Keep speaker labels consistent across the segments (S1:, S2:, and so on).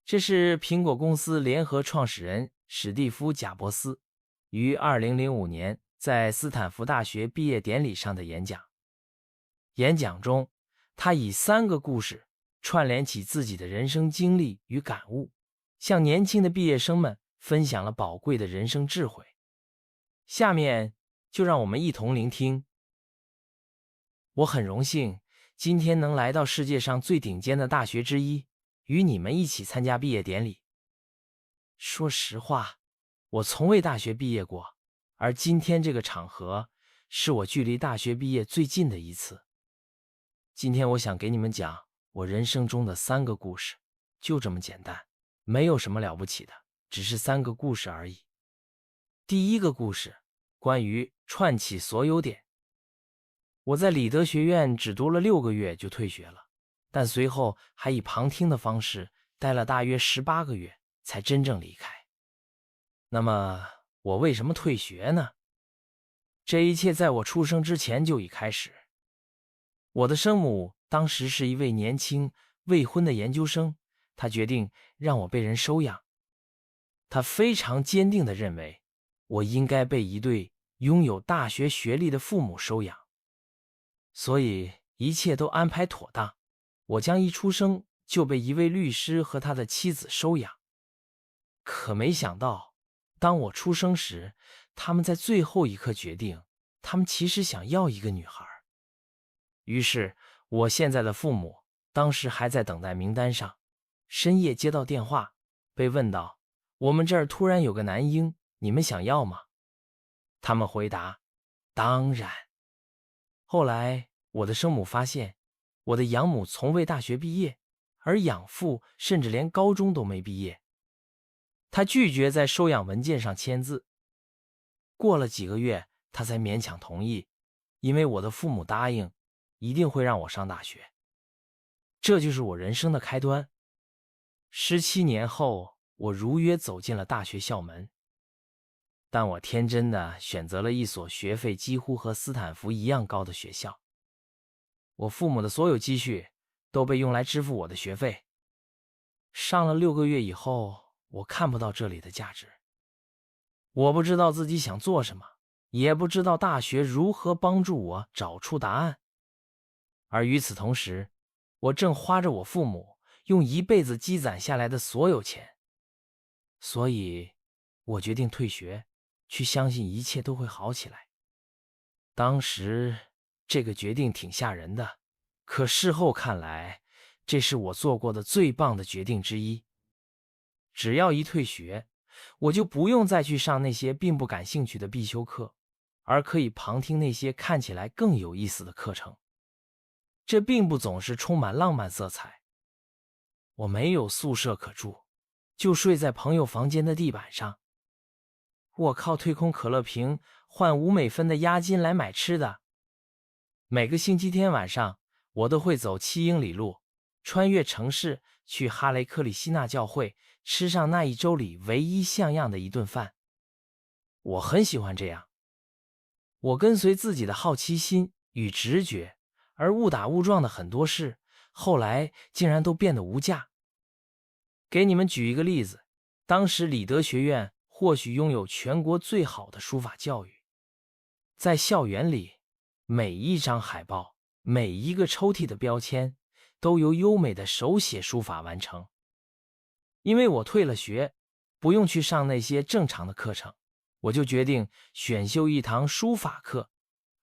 S1: 这是苹果公司联合创始人史蒂夫·贾伯斯于2005年在斯坦福大学毕业典礼上的演讲。演讲中，他以3个故事串联起自己的人生经历与感悟，向年轻的毕业生们分享了宝贵的人生智慧。下面就让我们一同聆听。我很荣幸今天能来到世界上最顶尖的大学之一，与你们一起参加毕业典礼。说实话，我从未大学毕业过，而今天这个场合是我距离大学毕业最近的一次。今天我想给你们讲我人生中的3个故事，就这么简单，没有什么了不起的，只是3个故事而已。第一个故事，关于串起所有点。我在理德学院只读了6个月就退学了，但随后还以旁听的方式待了大约18个月才真正离开。那么我为什么退学呢？这一切在我出生之前就已开始。我的生母当时是一位年轻未婚的研究生，她决定让我被人收养。她非常坚定地认为我应该被一对拥有大学学历的父母收养，所以一切都安排妥当，我将一出生就被一位律师和他的妻子收养。可没想到，当我出生时，他们在最后一刻决定，他们其实想要一个女孩。于是我现在的父母当时还在等待名单上，深夜接到电话，被问到，我们这儿突然有个男婴，你们想要吗？他们回答，当然。后来我的生母发现，我的养母从未大学毕业，而养父甚至连高中都没毕业。他拒绝在收养文件上签字。过了几个月，他才勉强同意，因为我的父母答应一定会让我上大学。这就是我人生的开端。17年后，我如约走进了大学校门。但我天真的选择了一所学费几乎和斯坦福一样高的学校。我父母的所有积蓄都被用来支付我的学费。上了6个月以后，我看不到这里的价值。我不知道自己想做什么，也不知道大学如何帮助我找出答案。而与此同时，我正花着我父母用一辈子积攒下来的所有钱。所以，我决定退学，去相信一切都会好起来。当时，这个决定挺吓人的，可事后看来，这是我做过的最棒的决定之一。只要一退学，我就不用再去上那些并不感兴趣的必修课，而可以旁听那些看起来更有意思的课程。这并不总是充满浪漫色彩。我没有宿舍可住，就睡在朋友房间的地板上。我靠退空可乐瓶换5美分的押金来买吃的。每个星期天晚上，我都会走7英里路，穿越城市去哈雷克里希纳教会，吃上那一周里唯一像样的一顿饭。我很喜欢这样。我跟随自己的好奇心与直觉，而误打误撞的很多事，后来竟然都变得无价。给你们举一个例子，当时理德学院或许拥有全国最好的书法教育。在校园里，每一张海报，每一个抽屉的标签，都由优美的手写书法完成。因为我退了学，不用去上那些正常的课程，我就决定选修一堂书法课，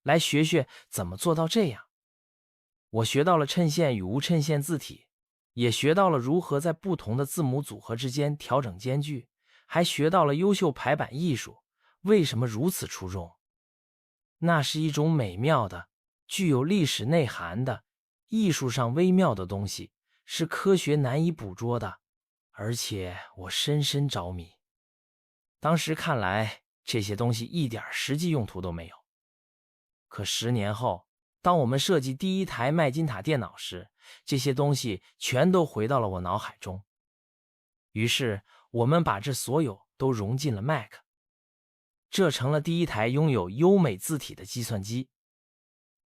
S1: 来学学怎么做到这样。我学到了衬线与无衬线字体，也学到了如何在不同的字母组合之间调整间距，还学到了优秀排版艺术为什么如此出众。那是一种美妙的、具有历史内涵的、艺术上微妙的东西，是科学难以捕捉的，而且我深深着迷。当时看来，这些东西一点实际用途都没有。可10年后，当我们设计第一台麦金塔电脑时，这些东西全都回到了我脑海中。于是，我们把这所有都融进了 Mac， 这成了第一台拥有优美字体的计算机。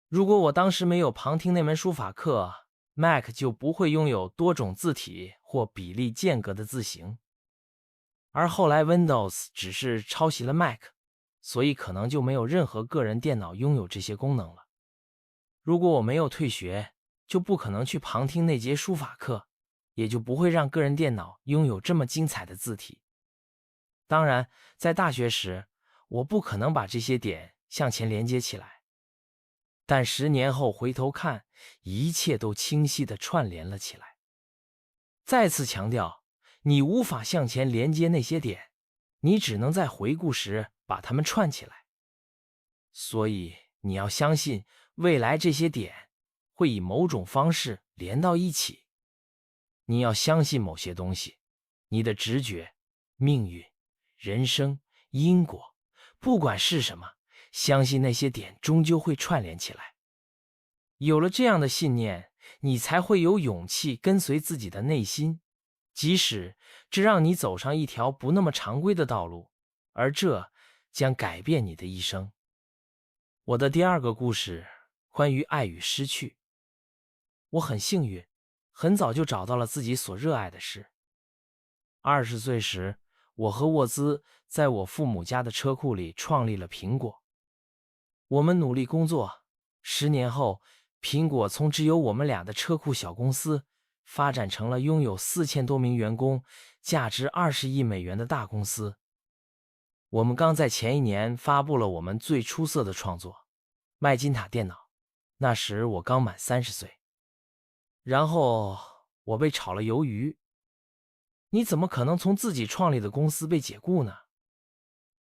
S1: 如果我当时没有旁听那门书法课， Mac 就不会拥有多种字体或比例间隔的字形。而后来 Windows 只是抄袭了 Mac， 所以可能就没有任何个人电脑拥有这些功能了。如果我没有退学，就不可能去旁听那节书法课，也就不会让个人电脑拥有这么精彩的字体。当然，在大学时，我不可能把这些点向前连接起来，但10年后回头看，一切都清晰地串联了起来。再次强调，你无法向前连接那些点，你只能在回顾时把它们串起来。所以你要相信，未来这些点会以某种方式连到一起。你要相信某些东西，你的直觉、命运、人生、因果，不管是什么，相信那些点终究会串联起来。有了这样的信念，你才会有勇气跟随自己的内心，即使这让你走上一条不那么常规的道路，而这将改变你的一生。我的第二个故事关于爱与失去。我很幸运，很早就找到了自己所热爱的事。20岁时，我和沃兹在我父母家的车库里创立了苹果。我们努力工作，10年后，苹果从只有我们俩的车库小公司发展成了拥有4000多名员工、价值20亿美元的大公司。我们刚在前一年发布了我们最出色的创作——麦金塔电脑，那时我刚满30岁。然后我被炒了鱿鱼。你怎么可能从自己创立的公司被解雇呢？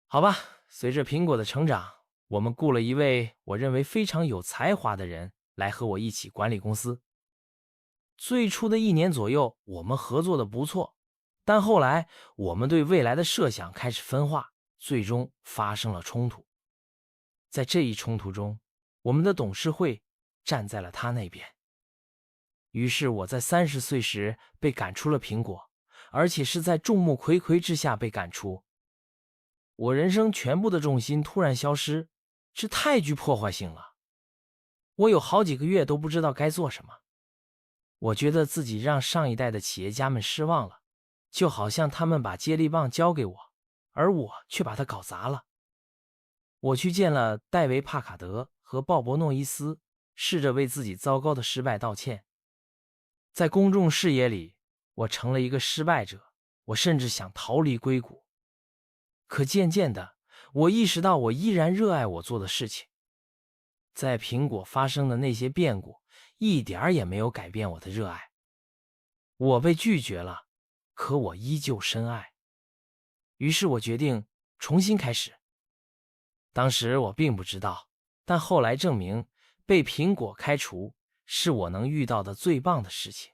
S1: 好吧，随着苹果的成长，我们雇了一位我认为非常有才华的人来和我一起管理公司。最初的1年左右，我们合作的不错，但后来我们对未来的设想开始分化，最终发生了冲突。在这一冲突中，我们的董事会站在了他那边。于是我在30岁时被赶出了苹果，而且是在众目睽睽之下被赶出。我人生全部的重心突然消失，这太具破坏性了。我有好几个月都不知道该做什么。我觉得自己让上一代的企业家们失望了，就好像他们把接力棒交给我，而我却把它搞砸了。我去见了戴维·帕卡德和鲍勃·诺伊斯，试着为自己糟糕的失败道歉。在公众视野里，我成了一个失败者，我甚至想逃离硅谷。可渐渐的，我意识到我依然热爱我做的事情。在苹果发生的那些变故，一点儿也没有改变我的热爱。我被拒绝了，可我依旧深爱。于是我决定重新开始。当时我并不知道，但后来证明，被苹果开除是我能遇到的最棒的事情。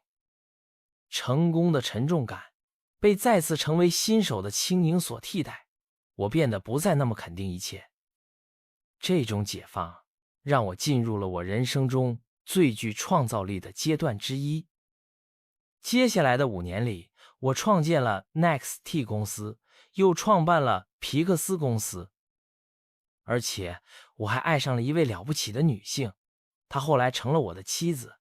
S1: 成功的沉重感被再次成为新手的轻盈所替代，我变得不再那么肯定一切。这种解放让我进入了我人生中最具创造力的阶段之一。接下来的5年里，我创建了 Next-T 公司，又创办了皮克斯公司。而且我还爱上了一位了不起的女性，她后来成了我的妻子。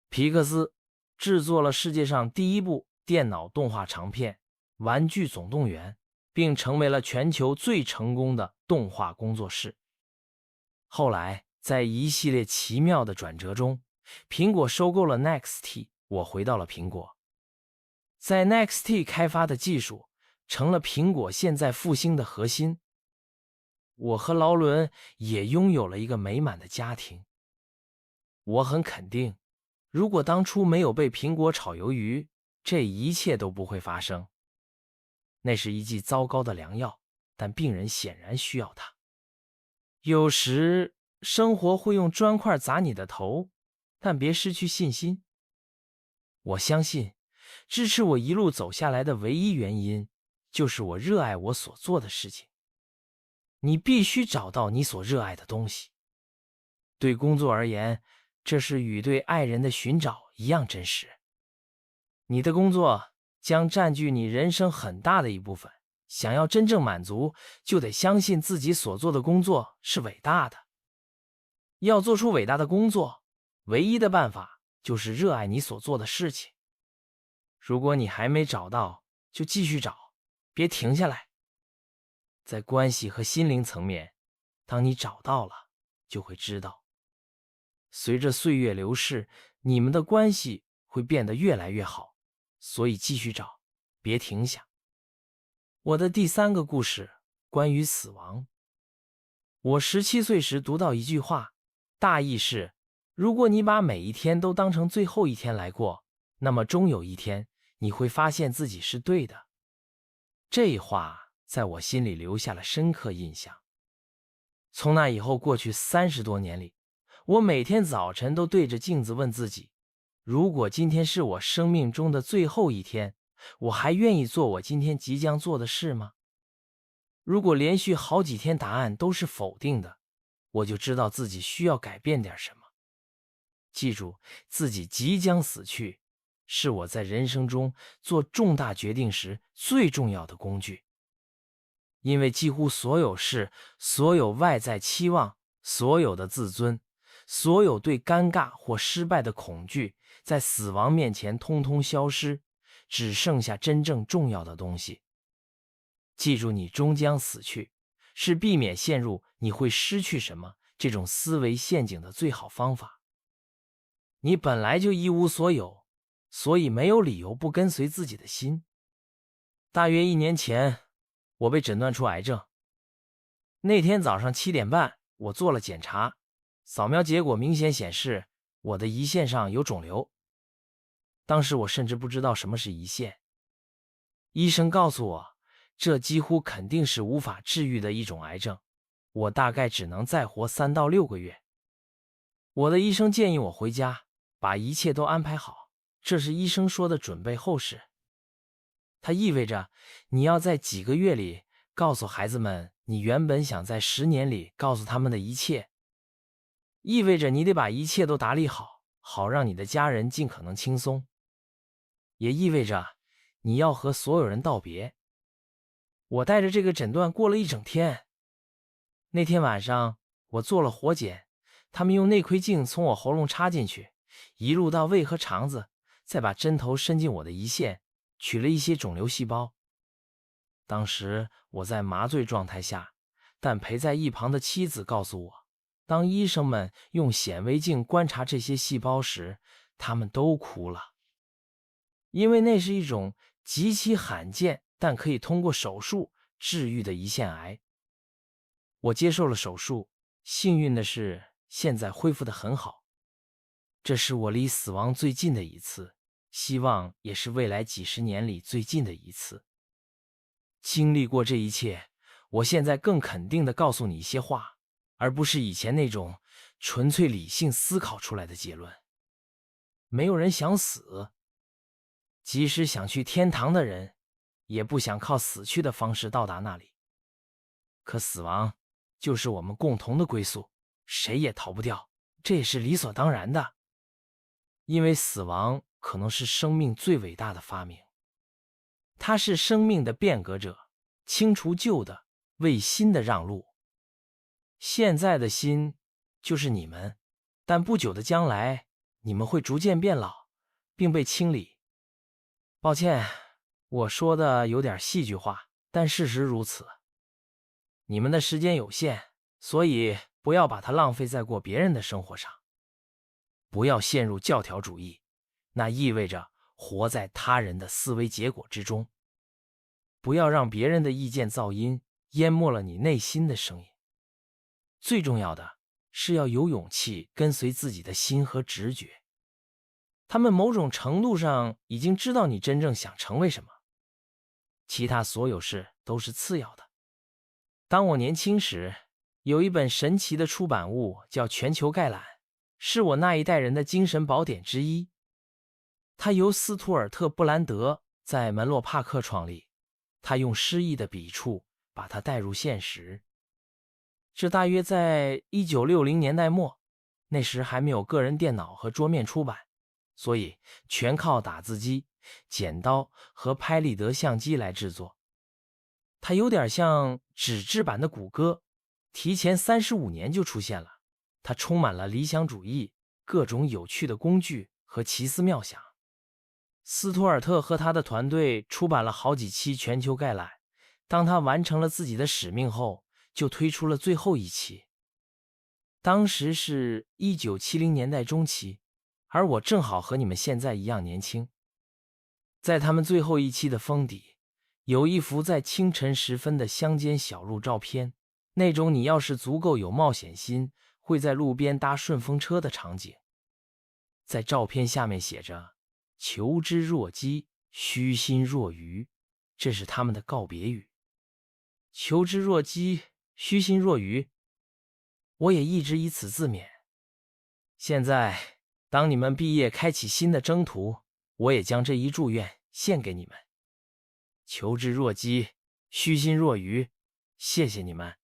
S1: 皮克斯制作了世界上第一部电脑动画长片《玩具总动员》，并成为了全球最成功的动画工作室。后来在一系列奇妙的转折中，苹果收购了 Next-T， 我回到了苹果。在 Next-T 开发的技术成了苹果现在复兴的核心。我和劳伦也拥有了一个美满的家庭。我很肯定，如果当初没有被苹果炒鱿鱼，这一切都不会发生。那是一剂糟糕的良药，但病人显然需要它。有时生活会用砖块砸你的头，但别失去信心。我相信，支持我一路走下来的唯一原因，就是我热爱我所做的事情。你必须找到你所热爱的东西。对工作而言，这是与对爱人的寻找一样真实。你的工作将占据你人生很大的一部分，想要真正满足，就得相信自己所做的工作是伟大的。要做出伟大的工作，唯一的办法就是热爱你所做的事情。如果你还没找到，就继续找，别停下来。在关系和心灵层面，当你找到了，就会知道，随着岁月流逝，你们的关系会变得越来越好，所以继续找，别停下。我的第3个故事，关于死亡。我17岁时读到一句话，大意是，如果你把每一天都当成最后一天来过，那么终有一天，你会发现自己是对的。这话在我心里留下了深刻印象。从那以后过去30多年里，我每天早晨都对着镜子问自己，如果今天是我生命中的最后一天，我还愿意做我今天即将做的事吗？如果连续好几天答案都是否定的，我就知道自己需要改变点什么。记住，自己即将死去，是我在人生中做重大决定时最重要的工具。因为几乎所有事，所有外在期望，所有的自尊，所有对尴尬或失败的恐惧，在死亡面前通通消失，只剩下真正重要的东西。记住，你终将死去，是避免陷入你会失去什么这种思维陷阱的最好方法。你本来就一无所有，所以没有理由不跟随自己的心。大约1年前，我被诊断出癌症。那天早上7点半，我做了检查，扫描结果明显显示我的胰腺上有肿瘤。当时我甚至不知道什么是胰腺。医生告诉我，这几乎肯定是无法治愈的一种癌症，我大概只能再活3到6个月。我的医生建议我回家，把一切都安排好，这是医生说的准备后事。它意味着你要在几个月里告诉孩子们你原本想在10年里告诉他们的一切，意味着你得把一切都打理好，好让你的家人尽可能轻松，也意味着你要和所有人道别。我带着这个诊断过了一整天。那天晚上我做了活检，他们用内窥镜从我喉咙插进去，一路到胃和肠子，再把针头伸进我的胰腺，取了一些肿瘤细胞。当时我在麻醉状态下，但陪在一旁的妻子告诉我，当医生们用显微镜观察这些细胞时，他们都哭了，因为那是一种极其罕见但可以通过手术治愈的胰腺癌。我接受了手术，幸运的是现在恢复得很好。这是我离死亡最近的一次，希望也是未来几十年里最近的一次。经历过这一切，我现在更肯定地告诉你一些话，而不是以前那种纯粹理性思考出来的结论。没有人想死，即使想去天堂的人，也不想靠死去的方式到达那里。可死亡就是我们共同的归宿，谁也逃不掉，这也是理所当然的。因为死亡可能是生命最伟大的发明，它是生命的变革者，清除旧的，为新的让路。现在的新就是你们，但不久的将来，你们会逐渐变老，并被清理。抱歉，我说的有点戏剧化，但事实如此。你们的时间有限，所以不要把它浪费在过别人的生活上。不要陷入教条主义，那意味着活在他人的思维结果之中。不要让别人的意见噪音淹没了你内心的声音。最重要的是要有勇气跟随自己的心和直觉。他们某种程度上已经知道你真正想成为什么，其他所有事都是次要的。当我年轻时，有一本神奇的出版物叫《全球概览》，是我那一代人的精神宝典之一。它由斯图尔特·布兰德在门洛帕克创立，他用诗意的笔触把它带入现实。这大约在1960年代末，那时还没有个人电脑和桌面出版，所以全靠打字机、剪刀和拍立得相机来制作。它有点像纸质版的谷歌，提前35年就出现了。它充满了理想主义、各种有趣的工具和奇思妙想。斯图尔特和他的团队出版了好几期全球概览，当他完成了自己的使命后，就推出了最后一期。当时是1970年代中期，而我正好和你们现在一样年轻。在他们最后一期的封底，有一幅在清晨时分的乡间小路照片，那种你要是足够有冒险心，会在路边搭顺风车的场景。在照片下面写着“求知若饥，虚心若愚”，这是他们的告别语。求知若饥，虚心若愚，我也一直以此自勉。现在，当你们毕业开启新的征途，我也将这一祝愿献给你们。求知若饥，虚心若愚，谢谢你们。